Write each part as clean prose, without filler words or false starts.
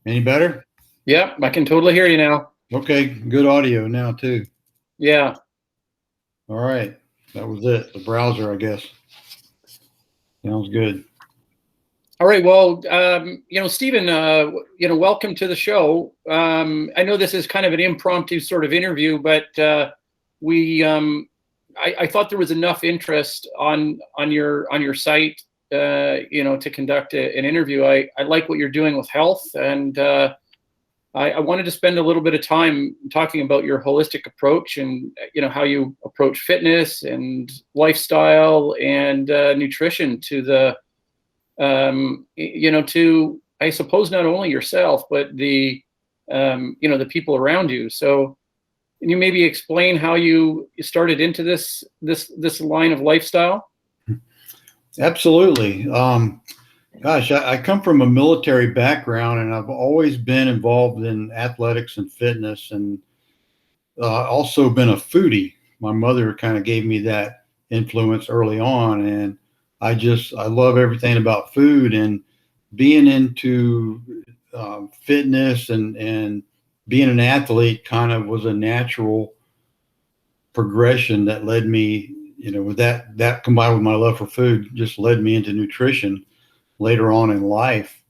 Any better? Yep, I can totally hear you now. Okay, good audio now too. Yeah. All right, that was it. The browser, I guess. Sounds good. All right. Well, Steven, welcome to the show. I know this is kind of an impromptu sort of interview, but I thought there was enough interest on your site, to conduct an interview. I like what you're doing with health, and I wanted to spend a little bit of time talking about your holistic approach and how you approach fitness and lifestyle and nutrition to to, I suppose, not only yourself but the people around you. So can you maybe explain how you started into this line of lifestyle? Absolutely. Gosh, I come from a military background, and I've always been involved in athletics and fitness, and also been a foodie. My mother kind of gave me that influence early on, and I love everything about food, and being into fitness and being an athlete kind of was a natural progression that led me, with that combined with my love for food, just led me into nutrition later on in life.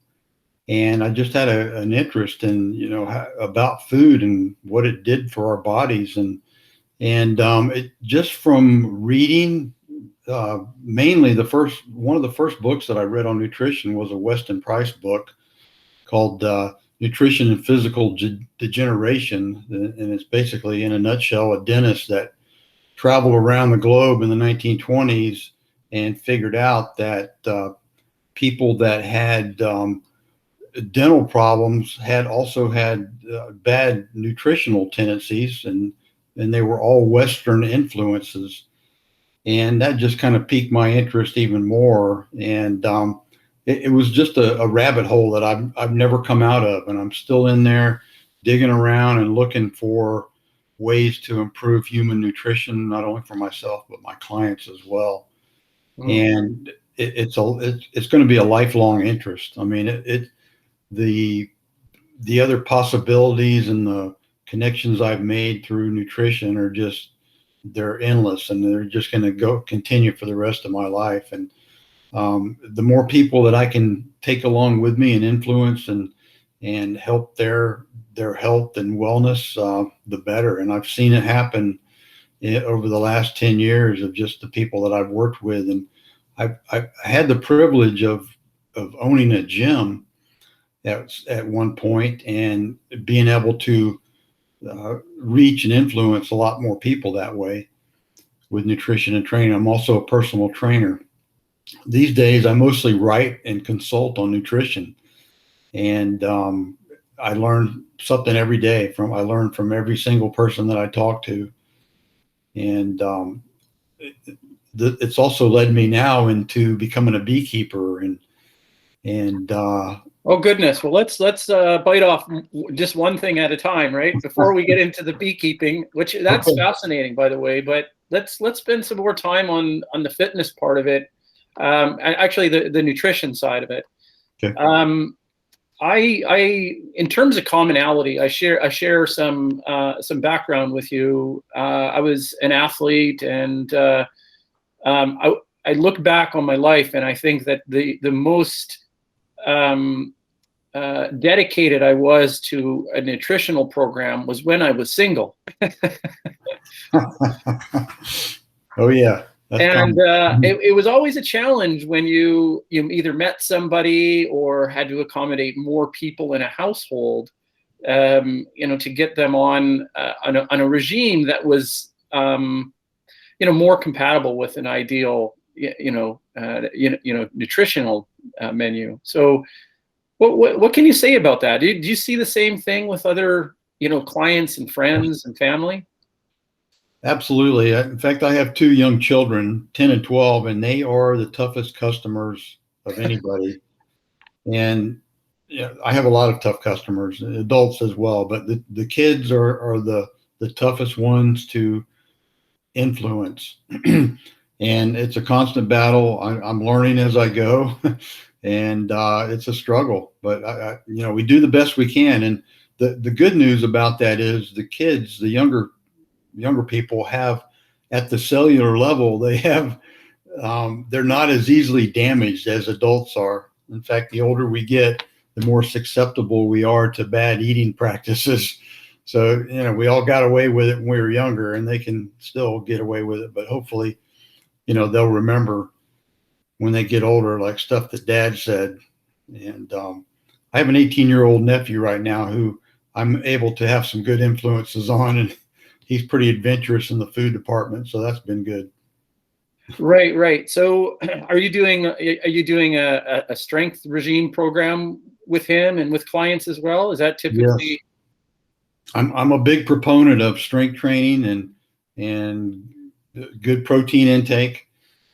And I just had an interest in, about food and what it did for our bodies, and it just from reading. Mainly, one of the first books that I read on nutrition was a Weston Price book called Nutrition and Physical Degeneration, and it's basically, in a nutshell, a dentist that traveled around the globe in the 1920s and figured out that people that had dental problems had also had bad nutritional tendencies, and they were all Western influences. And that just kind of piqued my interest even more. And it was just a rabbit hole that I've never come out of, and I'm still in there digging around and looking for ways to improve human nutrition, not only for myself but my clients as well. And it's going to be a lifelong interest. I mean, the the other possibilities and the connections I've made through nutrition are just, they're endless, and they're just going to continue for the rest of my life. And the more people that I can take along with me and influence and help their health and wellness, the better. And I've seen it happen over the last 10 years of just the people that I've worked with. And I've had the privilege of owning a gym at one point, and being able to reach and influence a lot more people that way with nutrition and training. I'm also a personal trainer. These days, I mostly write and consult on nutrition, and I learn something every day I learn from every single person that I talk to, and it's also led me now into becoming a beekeeper, and Oh goodness. Well, let's bite off just one thing at a time, right? Before we get into the beekeeping, which that's fascinating, by the way. But let's spend some more time on the fitness part of it, and actually the nutrition side of it. Okay. I in terms of commonality, I share some background with you. I was an athlete, and I look back on my life, and I think that the most dedicated I was to a nutritional program was when I was single. Oh yeah. And it was always a challenge when you either met somebody or had to accommodate more people in a household, to get them on a regime that was, more compatible with an ideal, nutritional menu. So, what can you say about that? Do you see the same thing with other, clients and friends and family? Absolutely. In fact, I have two young children, 10 and 12, and they are the toughest customers of anybody. And I have a lot of tough customers, adults as well, but the kids are the toughest ones to influence. And it's a constant battle. I'm learning as I go. and it's a struggle. But we do the best we can. And the good news about that is the kids, the younger people have, at the cellular level, they have they're not as easily damaged as adults are. In fact, the older we get, the more susceptible we are to bad eating practices. So, we all got away with it when we were younger, and they can still get away with it. But hopefully, they'll remember when they get older, like stuff that Dad said. And I have an 18-year-old nephew right now who I'm able to have some good influences on, and he's pretty adventurous in the food department. So that's been good. Right. So are you doing a strength regime program with him and with clients as well? Is that typically? Yes. I'm a big proponent of strength training and good protein intake.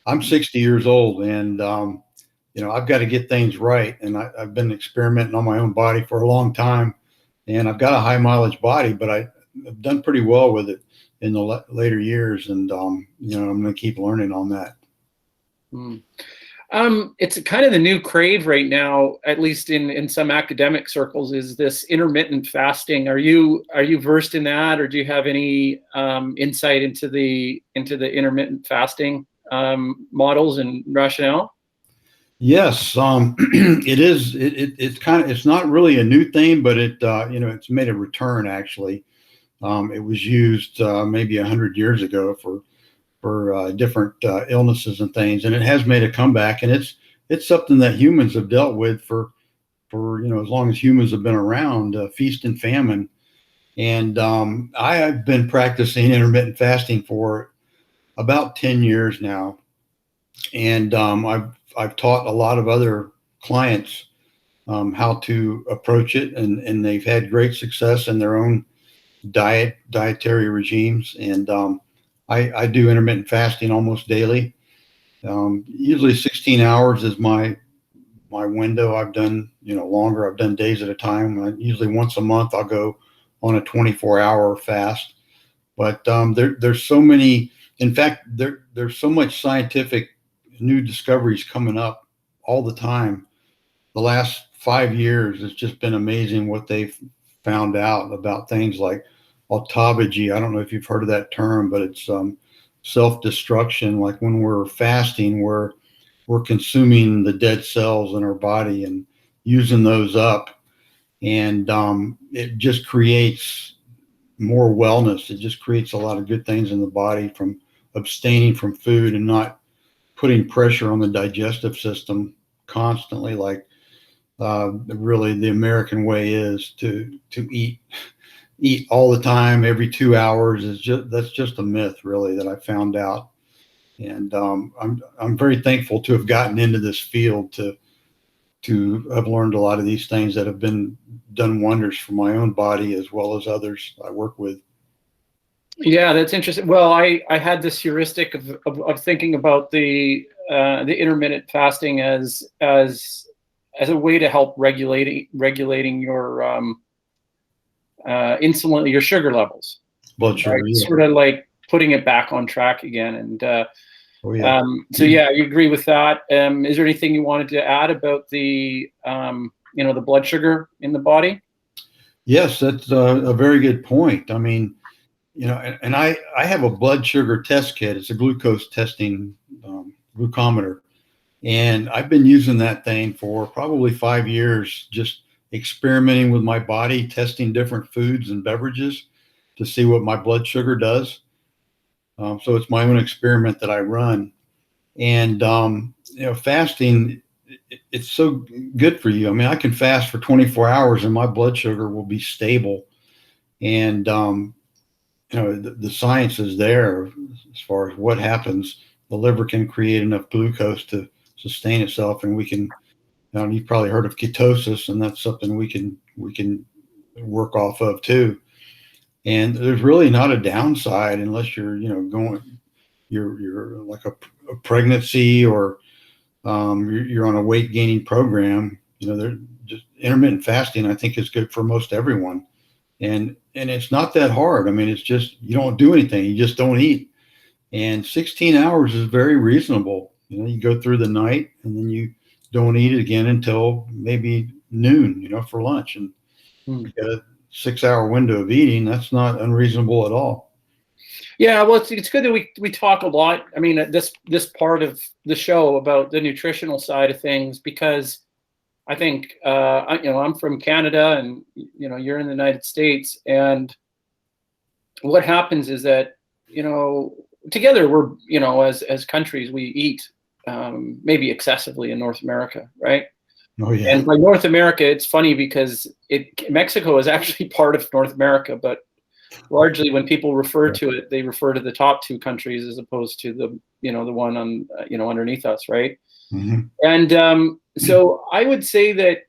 I'm 60 years old, and I've got to get things right. And I've been experimenting on my own body for a long time, and I've got a high mileage body, but I've done pretty well with it in the later years, and I'm going to keep learning on that. It's kind of the new crave right now, at least in some academic circles, is this intermittent fasting. Are you versed in that, or do you have any insight into the intermittent fasting models and rationale? Yes, it is. It's not really a new thing, but it's made a return actually. It was used maybe 100 years ago for different illnesses and things, and it has made a comeback. And it's something that humans have dealt with for as long as humans have been around, feast and famine. And I have been practicing intermittent fasting for about 10 years now, and I've taught a lot of other clients how to approach it, and they've had great success in their own dietary regimes. And I do intermittent fasting almost daily. Usually 16 hours is my window. I've done longer. I've done days at a time. Usually once a month I'll go on a 24-hour fast. But there's so many. In fact, there's so much scientific new discoveries coming up all the time. The last 5 years, it's just been amazing what they've found out about things like autophagy. I don't know if you've heard of that term, but it's self-destruction. Like when we're fasting, we're consuming the dead cells in our body and using those up, and it just creates more wellness. It just creates a lot of good things in the body from abstaining from food and not putting pressure on the digestive system constantly, like really the American way is to eat all the time every 2 hours. That's just a myth, really, that I found out. And I'm very thankful to have gotten into this field, to have learned a lot of these things that have done wonders for my own body as well as others I work with. Yeah, that's interesting. Well, I had this heuristic of thinking about the intermittent fasting as a way to help regulating your insulin, your sugar levels, blood sugar, right? yeah. Sort of like putting it back on track again. And So yeah, you agree with that. Is there anything you wanted to add about the the blood sugar in the body? Yes, that's a very good point. I mean, and I have a blood sugar test kit. It's a glucose testing glucometer. And I've been using that thing for probably 5 years, just experimenting with my body, testing different foods and beverages to see what my blood sugar does. So it's my own experiment that I run. And, fasting, it's so good for you. I mean, I can fast for 24 hours and my blood sugar will be stable. And, the science is there as far as what happens. The liver can create enough glucose to sustain itself, and we can, you've probably heard of ketosis, and that's something we can work off of too. And there's really not a downside unless you're like a pregnancy, or you're on a weight gaining program. They're just intermittent fasting, I think, is good for most everyone. And it's not that hard. I mean, it's just, you don't do anything. You just don't eat. And 16 hours is very reasonable. You go through the night and then you don't eat it again until maybe noon, for lunch. And Hmm. you got a 6-hour window of eating. That's not unreasonable at all. Yeah, well, it's good that we talk a lot. I mean, this part of the show about the nutritional side of things, because I think I'm from Canada, and you're in the United States, and what happens is that together we're as countries we eat maybe excessively in North America, right? Oh yeah. And by North America, it's funny because Mexico is actually part of North America, but largely when people refer to it, they refer to the top two countries as opposed to the one on underneath us, right? Mm-hmm. And so I would say that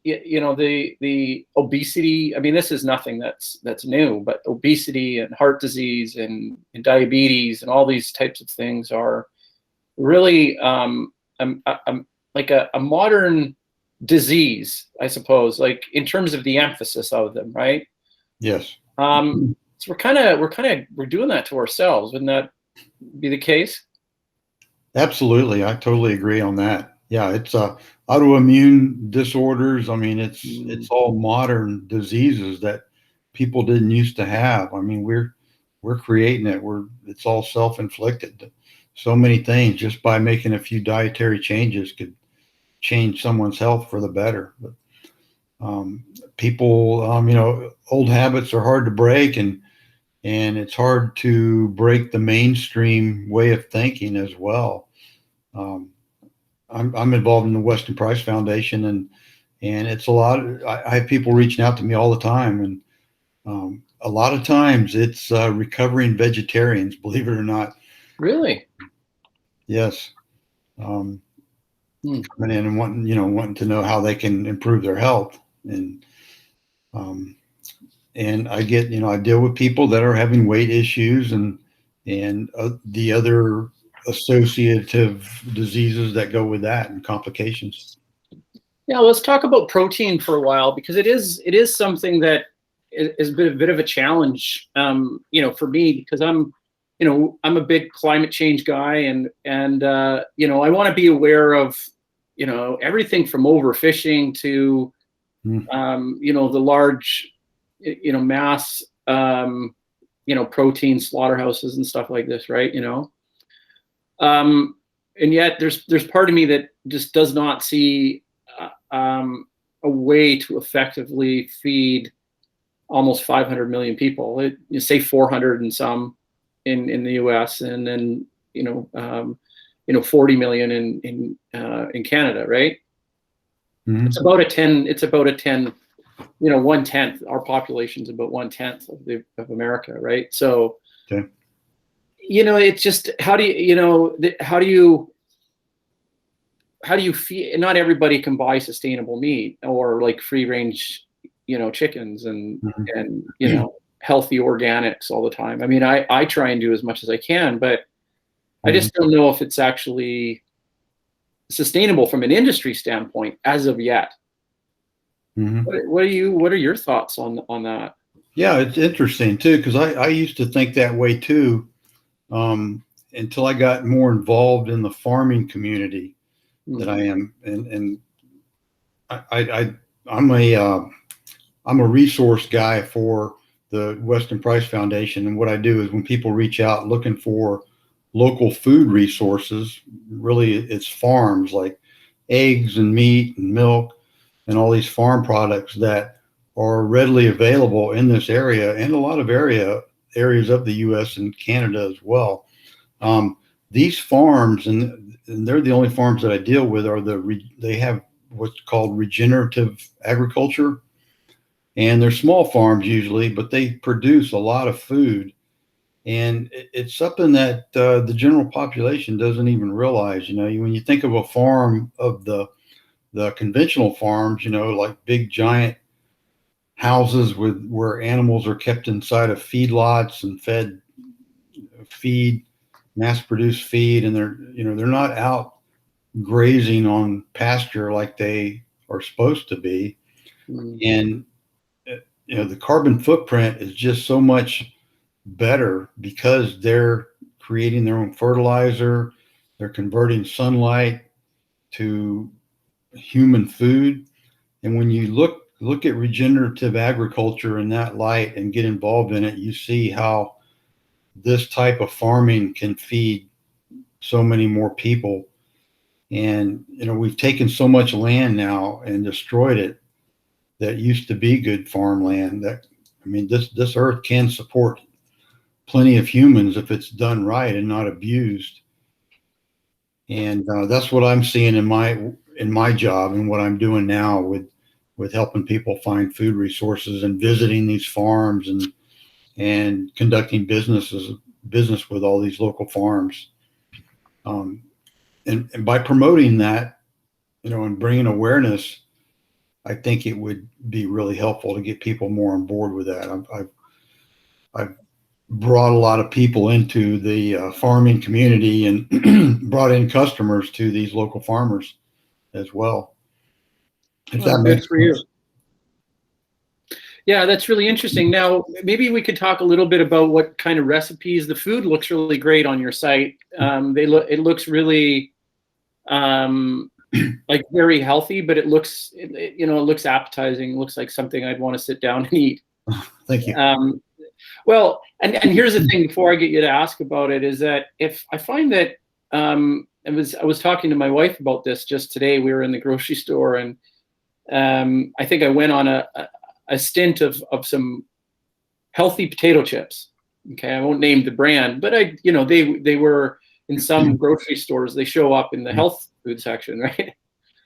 the obesity. I mean, this is nothing that's new, but obesity and heart disease and diabetes and all these types of things are really like a modern disease, I suppose, like in terms of the emphasis of them, right? Yes. So we're doing that to ourselves. Wouldn't that be the case? Absolutely. I totally agree on that. Yeah. It's autoimmune disorders. I mean, it's all modern diseases that people didn't used to have. I mean, we're creating it. It's all self-inflicted. So many things just by making a few dietary changes could change someone's health for the better. But people, old habits are hard to break, and it's hard to break the mainstream way of thinking as well. I'm involved in the Weston Price Foundation, and it's a lot. I have people reaching out to me all the time, and a lot of times it's recovering vegetarians, believe it or not. Really? Yes. Coming in and wanting to know how they can improve their health, and I deal with people that are having weight issues and the other associative diseases that go with that and complications. Yeah, let's talk about protein for a while, because it is something that is a bit of a challenge, for me, because I'm a big climate change guy, and I want to be aware of everything from overfishing to the large mass protein slaughterhouses and stuff like this, right? And yet there's part of me that just does not see a way to effectively feed almost 500 million people. You say 400 and some in the U.S. and then 40 million in Canada, right? Mm-hmm. It's about a 10. It's about a 10. 1/10. Our population's about 1/10 of America, right? So, okay. It's just how do you feed? Not everybody can buy sustainable meat or like free range, chickens and healthy organics all the time. I mean, I try and do as much as I can, but I just don't know if it's actually sustainable from an industry standpoint as of yet. Mm-hmm. What are your thoughts on that? Yeah, it's interesting too, because I used to think that way too, until I got more involved in the farming community that I am, and I'm a resource guy for the Weston Price Foundation, and what I do is when people reach out looking for local food resources, really it's farms like eggs and meat and milk and all these farm products that are readily available in this area and a lot of areas of the U.S. and Canada as well. These farms, and they're the only farms that I deal with, they have what's called regenerative agriculture, and they're small farms usually, but they produce a lot of food, and it's something that the general population doesn't even realize. When you think of a farm of the conventional farms, like big giant houses where animals are kept inside of feedlots and fed mass-produced feed, and they're not out grazing on pasture like they are supposed to be. And the carbon footprint is just so much better because they're creating their own fertilizer, they're converting sunlight to human food. And when you look at regenerative agriculture in that light and get involved in it, you see how this type of farming can feed so many more people. And, we've taken so much land now and destroyed it that used to be good farmland. This earth can support plenty of humans if it's done right and not abused. And that's what I'm seeing in my job and what I'm doing now with helping people find food resources and visiting these farms and conducting business with all these local farms. And by promoting that, and bringing awareness, I think it would be really helpful to get people more on board with that. I've brought a lot of people into the farming community and brought in customers to these local farmers as well. If that makes for you. Yeah, that's really interesting. Now, maybe we could talk a little bit about what kind of recipes. The food looks really great on your site. It looks really like very healthy, but it looks appetizing. It looks like something I'd want to sit down and eat. Thank you. Well, and here's the thing before I get you to ask about it, is that if I find that I was talking to my wife about this just today. We were in the grocery store, and I think I went on a stint of some healthy potato chips. Okay, I won't name the brand, but they were in some grocery stores. They show up in the health food section, right?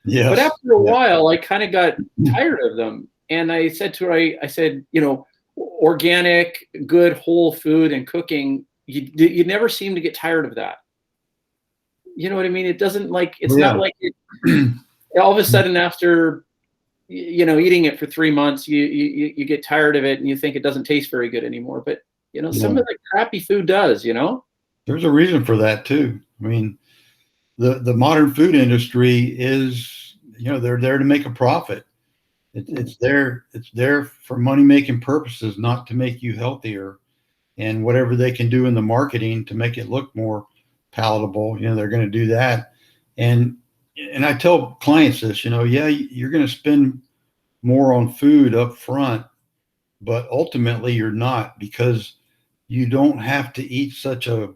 Yes. But after a while, I kind of got tired of them, and I said to her, I said, organic, good whole food and cooking, you never seem to get tired of that. You know what I mean? It doesn't not like it, all of a sudden after eating it for 3 months, you get tired of it and you think it doesn't taste very good anymore. But some of the crappy food does. There's a reason for that too. I mean, the modern food industry is, they're there to make a profit. It's there for money-making purposes, not to make you healthier. And whatever they can do in the marketing to make it look more palatable, they're going to do that. And I tell clients this, you're going to spend more on food up front, but ultimately you're not, because you don't have to eat such a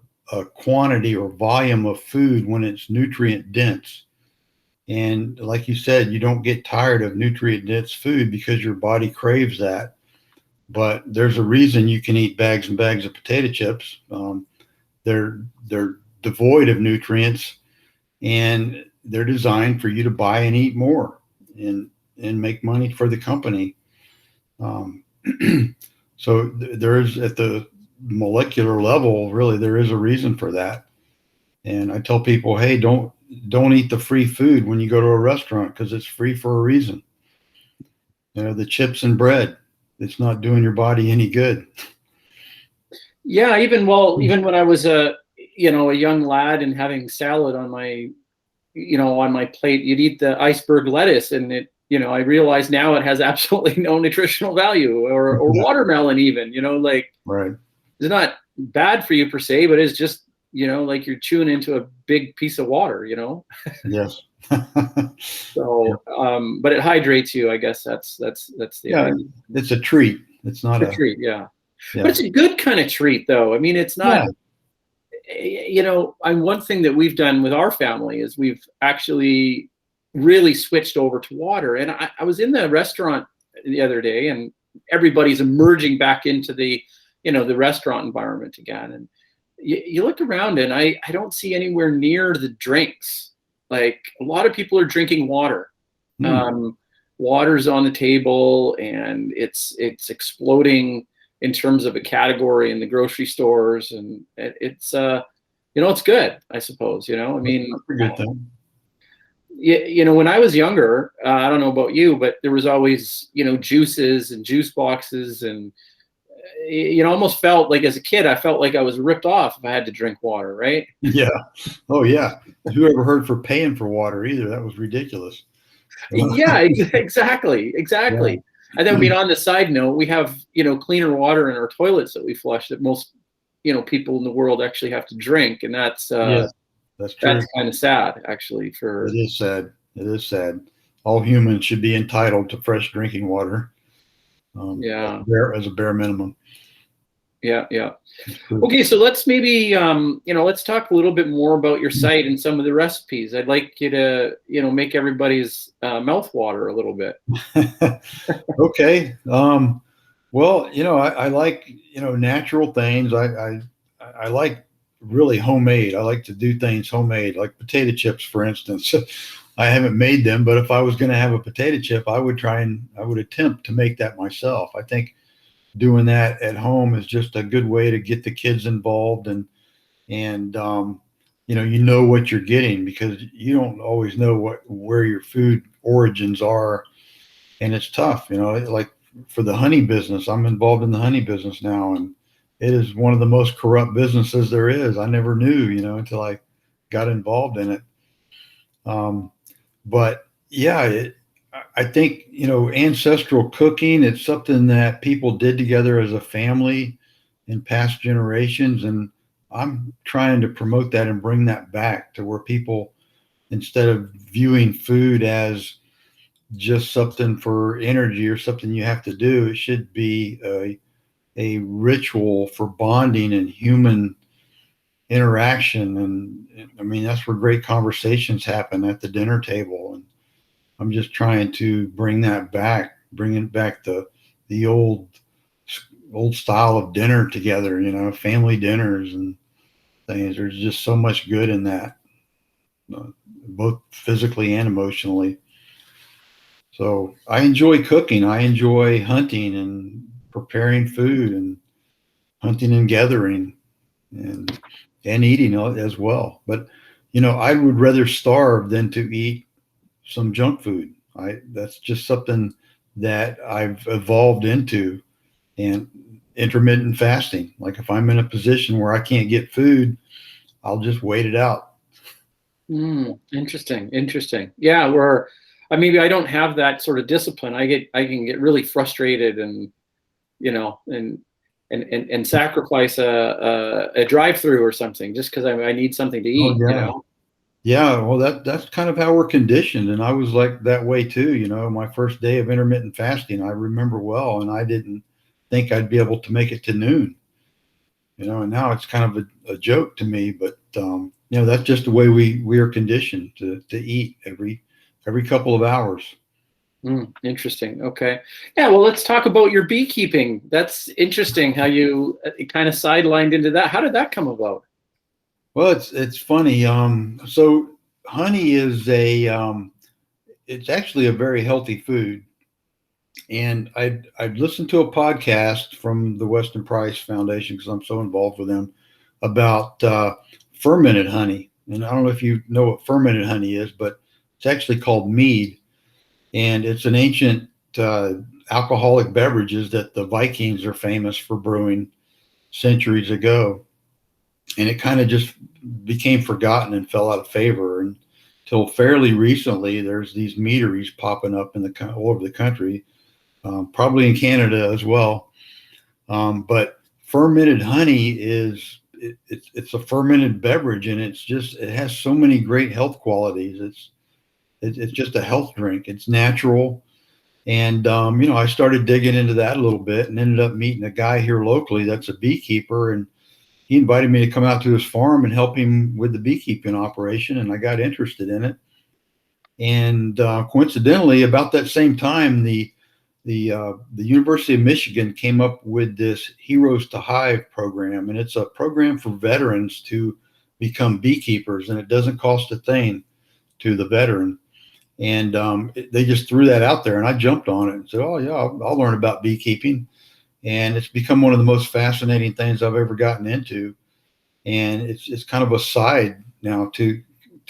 quantity or volume of food when it's nutrient dense. And like you said, you don't get tired of nutrient dense food because your body craves that. But there's a reason you can eat bags and bags of potato chips. They're devoid of nutrients, and they're designed for you to buy and eat more and make money for the company. So there's, at the molecular level, really, there is a reason for that. And I tell people, hey, don't eat the free food when you go to a restaurant, because it's free for a reason. The chips and bread, it's not doing your body any good. Yeah, even when I was a young lad and having salad on my plate, you'd eat the iceberg lettuce, and it, I realize now it has absolutely no nutritional value, or watermelon even, Right. It's not bad for you per se, but it's just, like you're chewing into a big piece of water, Yes. So, but it hydrates you. I guess that's the idea. It's a treat. It's not a treat. Yeah. But it's a good kind of treat, though. I mean, it's not. One thing that we've done with our family is we've actually really switched over to water. And I was in the restaurant the other day, and everybody's emerging back into the the restaurant environment again. And you look around, and I don't see anywhere near the drinks. Like, a lot of people are drinking water. Water's on the table, and it's exploding in terms of a category in the grocery stores, and it's it's good, I suppose. I mean, that's a good thing. When I was younger, I don't know about you, but there was always juices and juice boxes, and almost felt like, as a kid, I felt like I was ripped off if I had to drink water, right? Yeah. Oh yeah. Who ever heard for paying for water either? That was ridiculous. Yeah, exactly. Yeah. And then, on the side note, we have, cleaner water in our toilets that we flush that most, people in the world actually have to drink. And that's That's true. That's kind of sad, actually. It is sad. It is sad. All humans should be entitled to fresh drinking water. Yeah. As a bare minimum. Yeah. Okay, so let's maybe let's talk a little bit more about your site and some of the recipes. I'd like you to make everybody's mouth water a little bit. Okay. Well, I like natural things. I like really homemade. I like to do things homemade, like potato chips, for instance. I haven't made them, but if I was going to have a potato chip, I would attempt to make that myself. I think doing that at home is just a good way to get the kids involved, and what you're getting, because you don't always know where your food origins are, and it's tough. Like for the honey business, I'm involved in the honey business now, and it is one of the most corrupt businesses there is. I never knew, until I got involved in it. But yeah, I think, ancestral cooking, it's something that people did together as a family in past generations. And I'm trying to promote that and bring that back to where people, instead of viewing food as just something for energy or something you have to do, it should be a ritual for bonding and human interaction. And I mean, that's where great conversations happen at the dinner table. And I'm just trying to bring it back the old style of dinner together, family dinners and things. There's just so much good in that, both physically and emotionally. So I enjoy cooking. I enjoy hunting and preparing food, and hunting and gathering, and eating as well. But I would rather starve than to eat some junk food. That's just something that I've evolved into. And intermittent fasting, like if I'm in a position where I can't get food, I'll just wait it out. Interesting. Yeah, where maybe I don't have that sort of discipline. I can get really frustrated and and sacrifice a drive-through or something just because I need something to eat. Oh, yeah. Yeah, well, that's kind of how we're conditioned, and I was like that way too. My first day of intermittent fasting, I remember well, and I didn't think I'd be able to make it to noon. And now it's kind of a joke to me, but that's just the way we are conditioned to eat every couple of hours. Interesting. Okay. Yeah. Well, let's talk about your beekeeping. That's interesting how you kind of sidelined into that. How did that come about? Well, it's funny. So honey is it's actually a very healthy food. And I'd listened to a podcast from the Weston Price Foundation, because I'm so involved with them, about fermented honey. And I don't know if you know what fermented honey is, but it's actually called mead. And it's an ancient alcoholic beverages that the Vikings are famous for brewing centuries ago. And it kind of just became forgotten and fell out of favor until fairly recently. There's these meaderies popping up all over the country, probably in Canada as well. But fermented honey it's a fermented beverage, and it has so many great health qualities. It's just a health drink. It's natural. And, I started digging into that a little bit and ended up meeting a guy here locally that's a beekeeper, and he invited me to come out to his farm and help him with the beekeeping operation. And I got interested in it. And coincidentally, about that same time, the University of Michigan came up with this Heroes to Hive program, and it's a program for veterans to become beekeepers, and it doesn't cost a thing to the veteran. And they just threw that out there, and I jumped on it and said, "Oh yeah, I'll learn about beekeeping." And it's become one of the most fascinating things I've ever gotten into. And it's kind of a side now to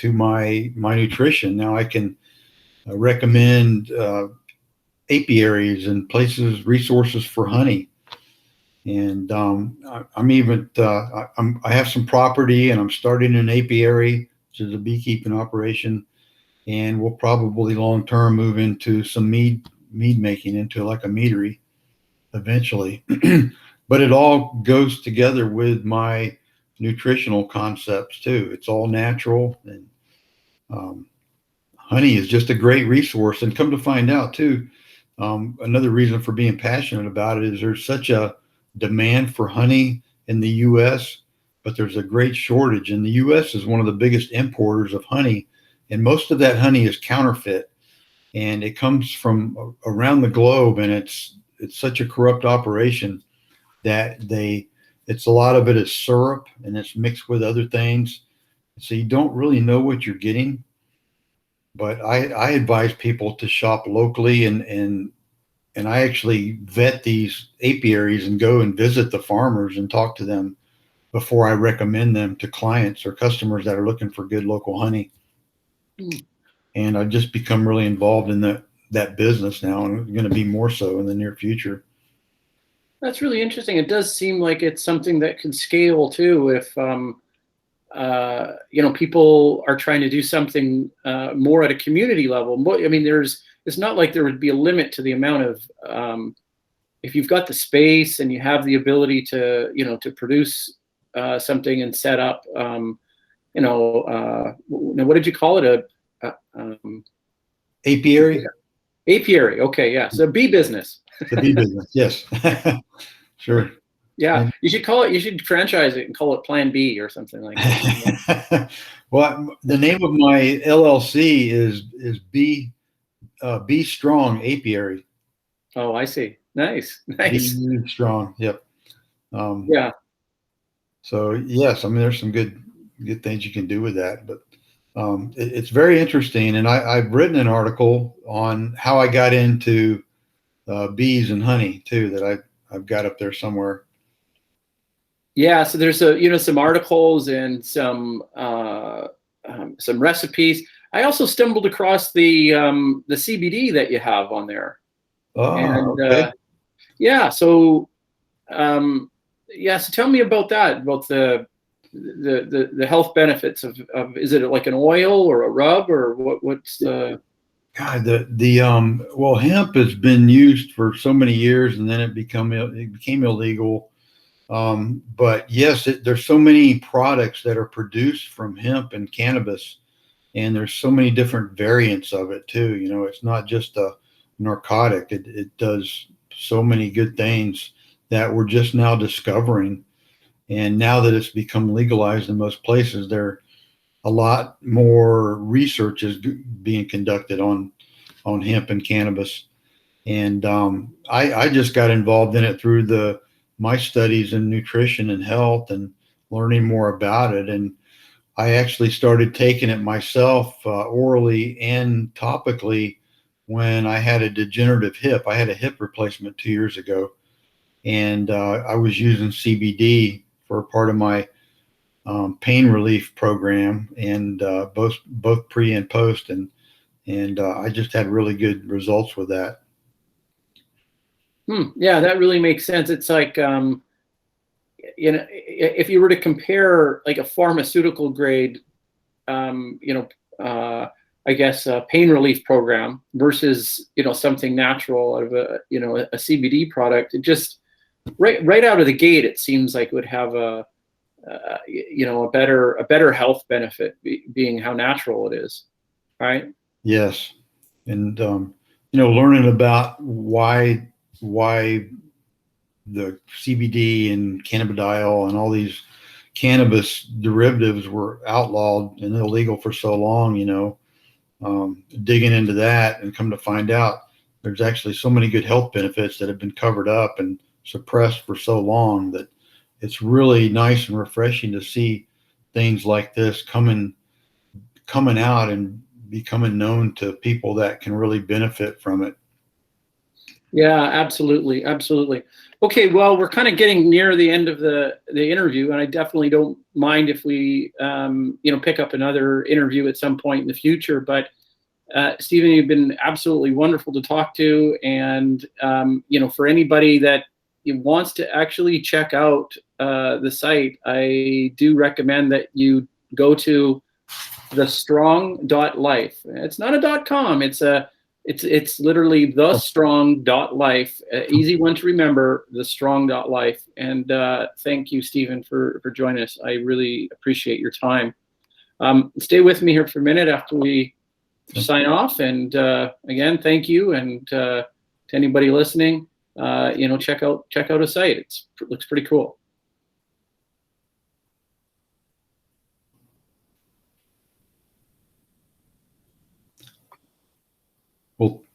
my nutrition. Now I can recommend apiaries and resources for honey. And I have some property, and I'm starting an apiary, which is a beekeeping operation. And we'll probably long-term move into some mead making, into like a meadery eventually. But it all goes together with my nutritional concepts too. It's all natural, and honey is just a great resource. And come to find out too, another reason for being passionate about it is there's such a demand for honey in the U.S., but there's a great shortage. And the U.S. is one of the biggest importers of honey, and most of that honey is counterfeit, and it comes from around the globe, and it's such a corrupt operation that it's a lot of it is syrup, and it's mixed with other things, so you don't really know what you're getting. But I advise people to shop locally, and I actually vet these apiaries and go and visit the farmers and talk to them before I recommend them to clients or customers that are looking for good local honey. And I've just become really involved in that business now, and I'm going to be more so in the near future. That's really interesting. It does seem like it's something that can scale too. If people are trying to do something more at a community level. I mean, it's not like there would be a limit to the amount of, if you've got the space and you have the ability to, to produce something and set up, what did you call it? Apiary? Apiary. Okay. Yeah. So bee business. The bee business. Yes. Sure. Yeah. You should franchise it and call it Plan B or something like that. Well, the name of my LLC is Be Strong Apiary. Oh, I see. Nice. Nice. Be Strong. Yep. Yeah. So yes, I mean, there's some good things you can do with that, but it's very interesting. And I've written an article on how I got into bees and honey too, that I've got up there somewhere. Yeah. So there's some articles and some recipes. I also stumbled across the CBD that you have on there. Oh, and, okay. Yeah. So, so tell me about that, about the health benefits of is it like an oil or a rub, or what's the... God, well, hemp has been used for so many years, and then it became illegal. But yes, there's so many products that are produced from hemp and cannabis, and there's so many different variants of it too. It's not just a narcotic. It does so many good things that we're just now discovering. And now that it's become legalized in most places, there a lot more research is being conducted on hemp and cannabis. And I just got involved in it through my studies in nutrition and health and learning more about it. And I actually started taking it myself orally and topically when I had a degenerative hip. I had a hip replacement 2 years ago, and I was using CBD for part of my pain relief program, and both pre and post, and I just had really good results with that. Yeah, that really makes sense. It's like, if you were to compare like a pharmaceutical grade, I guess a pain relief program versus, something natural out of a CBD product, it just right out of the gate, it seems like it would have a better health benefit, being how natural it is, right? Yes. And learning about why the CBD and cannabidiol and all these cannabis derivatives were outlawed and illegal for so long, digging into that, and come to find out there's actually so many good health benefits that have been covered up and suppressed for so long, that it's really nice and refreshing to see things like this coming out and becoming known to people that can really benefit from it. Yeah, absolutely. Absolutely. Okay. Well, we're kind of getting near the end of the interview, and I definitely don't mind if we, pick up another interview at some point in the future. But Steven, you've been absolutely wonderful to talk to. And, for anybody that wants to actually check out the site, I do recommend that you go to thestrong.life. It's not a .com. It's It's literally thestrong.life. Easy one to remember, thestrong.life. And thank you, Steven, for joining us. I really appreciate your time. Stay with me here for a minute after we sign off. And again, thank you. And to anybody listening, check out a site. It looks pretty cool. Well,